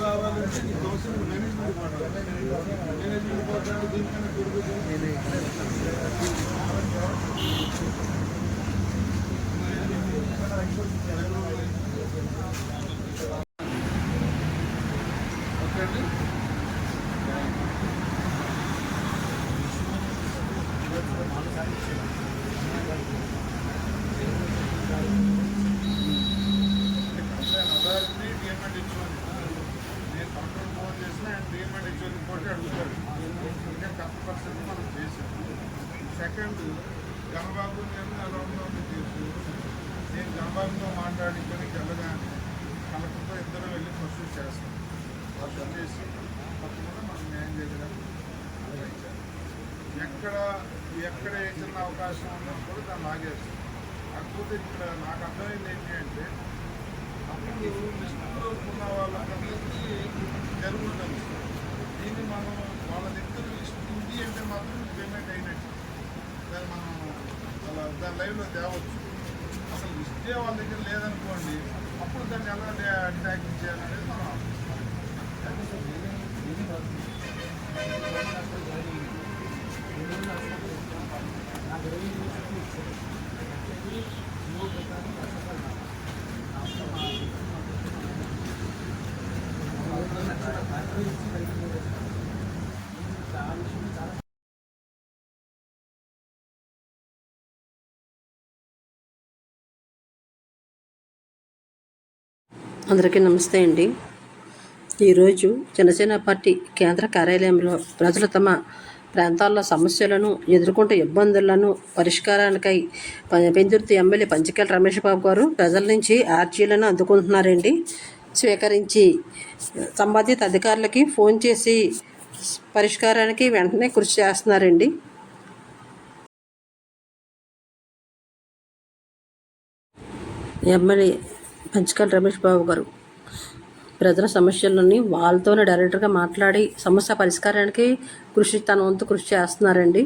రావాలంటే ఈ దోషం మేనేజ్మెంట్ పోతాడు దీనికన్నా తిరుగుతుంది. ఓకే అండి. నేను కంట్రోల్ ఫోన్ చేసిన ఆయన డిఎంఎడ్ ఇచ్చిన రిపోర్ట్ అడుగుతాడు. నేను కంపల్సరీ మనం చేశాను. సెకండ్, గణబాబు నేను ఎలా ఉందో తెలుసు. నేను గణబాబుతో మాట్లాడుకొని వెళ్ళగానే కలెక్టర్తో ఇద్దరు వెళ్ళి ప్రొసీడ్ చేస్తాను. ప్రొసీడ్ చేసి తప్పకుండా మనం న్యాయం చేయడానికి నిర్ణయించాలి. ఎక్కడ ఏ చిన్న అవకాశం ఉన్నా కూడా దాన్ని ఆగేస్తాం. కాకపోతే ఇక్కడ నాకు అర్థమైంది ఏంటి అంటే, అప్పుడు లిస్టులో ఉన్న వాళ్ళందరికీ జరుగుతుంది. దీన్ని మనం వాళ్ళ దగ్గర లిస్ట్ ఉంది అంటే మాత్రం పేమెంట్ అయినట్టు దాన్ని మనం దాని లైవ్లో తేవచ్చు. అసలు లిస్టే వాళ్ళ దగ్గర లేదనుకోండి, అప్పుడు దాన్ని ఎలా ట్యాకింగ్ చేయాలనేది మనం అందరికీ నమస్తే అండి. ఈరోజు జనసేన పార్టీ కేంద్ర కార్యాలయంలో ప్రజలు తమ ప్రాంతాల్లో సమస్యలను ఎదుర్కొంటే ఇబ్బందులను పరిష్కారానికై పెందుర్తి ఎమ్మెల్యే పంచకేల రమేష్ బాబు గారు ప్రజల నుంచి ఆర్జీలను అందుకుంటున్నారండి. స్వీకరించి సంబంధిత అధికారులకి ఫోన్ చేసి పరిష్కారానికి వెంటనే కృషి చేస్తున్నారండి. ఎమ్మెల్యే పంచకేల రమేష్ బాబు గారు ప్రజల సమస్యలని వాళ్ళతోనే డైరెక్ట్గా మాట్లాడి సమస్య పరిష్కారానికి తన వంతు కృషి చేస్తున్నారండి.